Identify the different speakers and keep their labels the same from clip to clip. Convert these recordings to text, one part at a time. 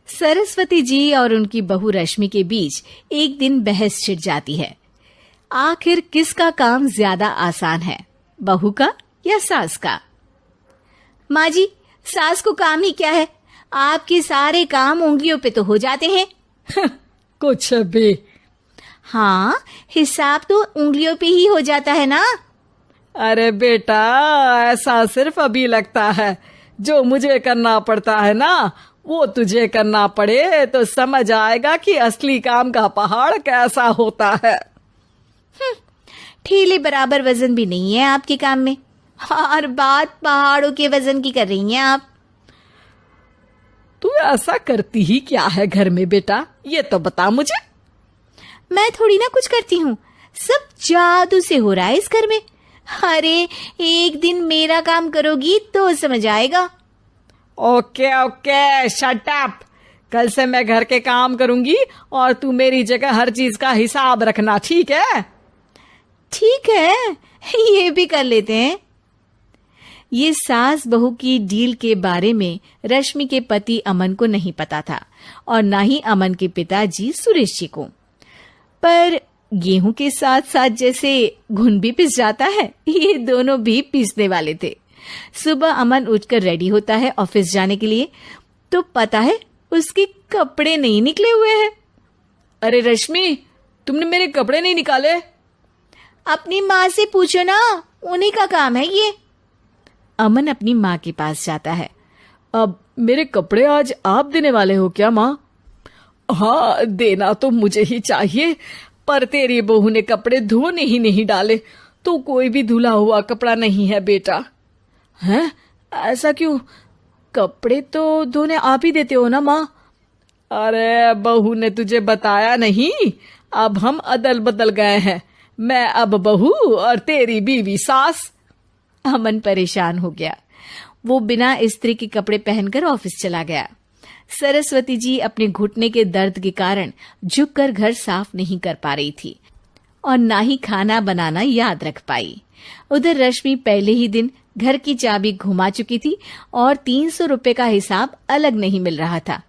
Speaker 1: सरस्वती जी और उनकी बहू रश्मि के बीच एक दिन बहस छिड़ जाती है। आखिर किसका काम ज्यादा आसान है, बहू का या सास का? माँ जी, सास को काम ही क्या है, आपके सारे काम उंगलियों पे तो हो जाते हैं।
Speaker 2: कुछ भी।
Speaker 1: हाँ, हिसाब तो उंगलियों पे ही हो जाता है ना।
Speaker 2: अरे बेटा, ऐसा सिर्फ अभी लगता है। जो मुझे करना पड़ता है ना, वो तुझे करना पड़े तो समझ आएगा कि असली काम का पहाड़ कैसा होता है।
Speaker 1: ठेले बराबर वजन भी नहीं है आपके काम में, और बात पहाड़ों के वजन की कर रही हैं आप।
Speaker 2: तू ऐसा करती ही क्या है घर में बेटा, ये तो बता मुझे।
Speaker 1: मैं थोड़ी ना कुछ करती हूँ, सब जादू से हो रहा है इस घर में। अरे एक दिन मेरा काम करोगी तो समझ आएगा।
Speaker 2: Okay okay, shut up. कल से मैं घर के काम करूंगी और तू मेरी जगह हर चीज का हिसाब रखना, ठीक है?
Speaker 1: ठीक है, ये भी कर लेते हैं। ये सास बहू की डील के बारे में रश्मि के पति अमन को नहीं पता था, और ना ही अमन के पिताजी सुरेश जी को। पर गेहूं के साथ साथ जैसे घुन भी पिस जाता है, ये दोनों भी पीसने वाले थे। सुबह अमन उठकर रेडी होता है ऑफिस जाने के लिए, तो पता है उसके कपड़े नहीं निकले हुए हैं।
Speaker 2: अरे रश्मि, तुमने मेरे कपड़े नहीं निकाले?
Speaker 1: अपनी माँ से पूछो ना, उन्हीं का काम है ये। अमन अपनी माँ के पास जाता है।
Speaker 2: अब मेरे कपड़े आज आप देने वाले हो क्या माँ? हाँ, देना तो मुझे ही चाहिए, पर तेरी बहू ने कपड़े धोने ही नहीं डाले, तो कोई भी धुला हुआ कपड़ा नहीं है बेटा। हैं? ऐसा क्यों? कपड़े तो धोने आप ही देते हो ना माँ? अरे बहू ने तुझे बताया नहीं, अब हम अदल बदल गए हैं। मैं अब बहू और तेरी बीवी सास।
Speaker 1: अमन परेशान हो गया। वो बिना इस्त्री के कपड़े पहनकर ऑफिस चला गया। सरस्वती जी अपने घुटने के दर्द के कारण झुककर घर साफ नहीं कर पा रही थी, और ना ही खाना बनाना याद रख पाई। उधर रश्मि पहले ही दिन घर की चाबी घुमा चुकी थी और 300 रुपए का हिसाब अलग नहीं मिल रहा था।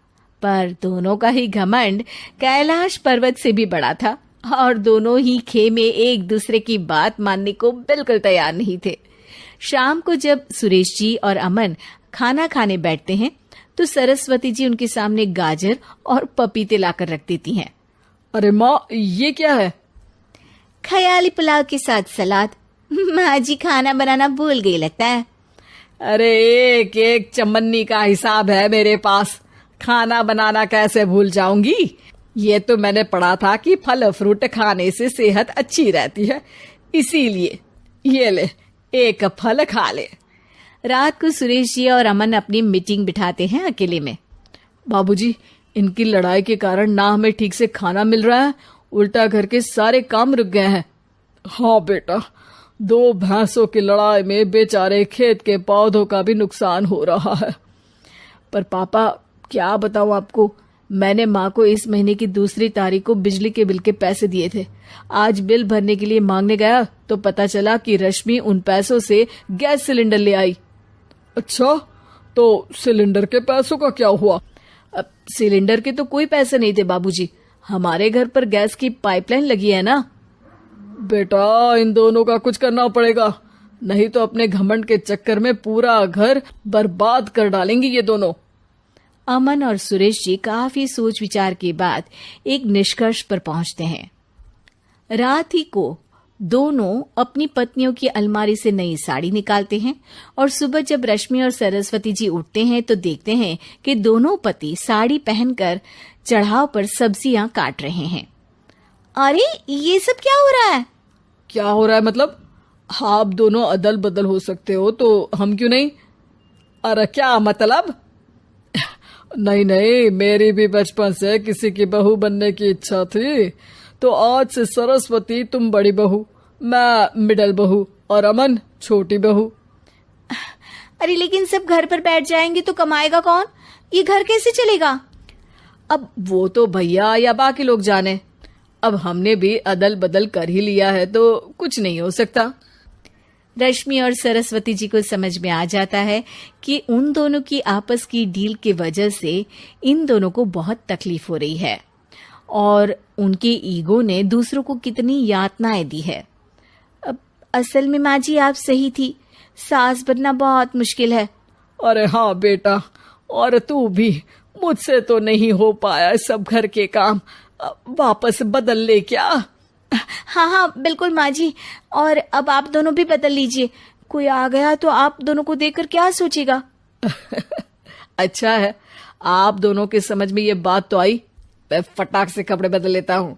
Speaker 1: पर दोनों का ही घमंड कैलाश पर्वत से भी बड़ा था, और दोनों ही खेमे एक दूसरे की बात मानने को बिल्कुल तैयार नहीं थे। शाम को जब सुरेश जी और अमन खाना खाने बैठते हैं, तो सरस्वती जी उनके सामने गाजर और पपीते लाकर रख देती हैं।
Speaker 2: अरे माँ, ये क्या है?
Speaker 1: ख्याली पुलाव के साथ सलाद। माँ जी खाना बनाना भूल गई लगता है।
Speaker 2: अरे एक एक चमन्नी का हिसाब है मेरे पास, खाना बनाना कैसे भूल जाऊंगी? ये तो मैंने पढ़ा था कि फल फ्रूट खाने से सेहत अच्छी रहती है, इसीलिए ये ले, एक फल खा ले।
Speaker 1: रात को सुरेश जी और अमन अपनी मीटिंग बिठाते हैं अकेले में।
Speaker 2: बाबूजी, इनकी लड़ाई के कारण ना हमें ठीक से खाना मिल रहा है, उल्टा घर के सारे काम रुक गए हैं। हाँ बेटा, 2 भैंसों की लड़ाई में बेचारे खेत के पौधों का भी नुकसान हो रहा है। पर पापा, क्या बताऊं आपको, मैंने माँ को इस महीने की 2 तारीख को बिजली के बिल के पैसे दिए थे। आज बिल भरने के लिए मांगने गया तो पता चला कि रश्मि उन पैसों से गैस सिलेंडर ले आई। अच्छा, तो सिलेंडर के पैसों का क्या हुआ?
Speaker 1: अब सिलेंडर के तो कोई पैसे नहीं थे बाबूजी, हमारे घर पर गैस की पाइपलाइन लगी है ना।
Speaker 2: बेटा, इन दोनों का कुछ करना पड़ेगा, नहीं तो अपने घमंड के चक्कर में पूरा घर बर्बाद कर डालेंगी ये दोनों।
Speaker 1: अमन और सुरेश जी काफी सोच विचार के बाद एक निष्कर्ष पर पहुंचते हैं। रात ही को दोनों अपनी पत्नियों की अलमारी से नई साड़ी निकालते हैं, और सुबह जब रश्मि और सरस्वती जी उठते हैं तो देखते हैं कि दोनों पति साड़ी पहनकर चढ़ाव पर सब्जियां काट रहे हैं। अरे ये सब क्या हो रहा है?
Speaker 2: क्या हो रहा है मतलब? आप दोनों अदल बदल हो सकते हो तो हम क्यों नहीं? अरे क्या मतलब? नहीं नहीं, मेरी भी बचपन से किसी की बहू बनने की इच्छा थी, तो आज से सरस्वती तुम बड़ी बहू, मैं मिडल बहू और अमन छोटी बहू।
Speaker 1: अरे लेकिन सब घर पर बैठ जाएंगे तो कमाएगा कौन? ये घर कैसे चलेगा?
Speaker 2: अब वो तो भैया या बाकी लोग जाने, अब हमने भी अदल बदल कर ही लिया है तो कुछ नहीं हो सकता।
Speaker 1: रश्मि और सरस्वती जी को समझ में आ जाता है कि उन दोनों की आपस की डील के वजह से इन दोनों को बहुत तकलीफ हो रही है और उनके ईगो ने दूसरों को कितनी यातनाएं दी है। अब असल में माँ जी आप सही थी, सास बनना बहुत मुश्किल है।
Speaker 2: अरे हाँ बेटा, और तू भी, मुझसे तो नहीं हो पाया सब घर के काम, वापस बदल ले क्या?
Speaker 1: हाँ हाँ बिल्कुल माँ जी, और अब आप दोनों भी बदल लीजिए। कोई आ गया तो आप दोनों को देखकर क्या सोचेगा?
Speaker 2: अच्छा है, आप दोनों के समझ में ये बात तो आई। मैं फटाक से कपड़े बदल लेता हूँ।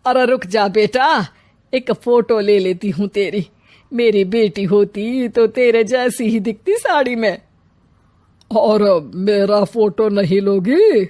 Speaker 2: अरे रुक जा बेटा, एक फोटो ले लेती हूँ तेरी। मेरी बेटी होती तो तेरे जैसी ही दिखती साड़ी में। और मेरा फोटो नहीं लोगी?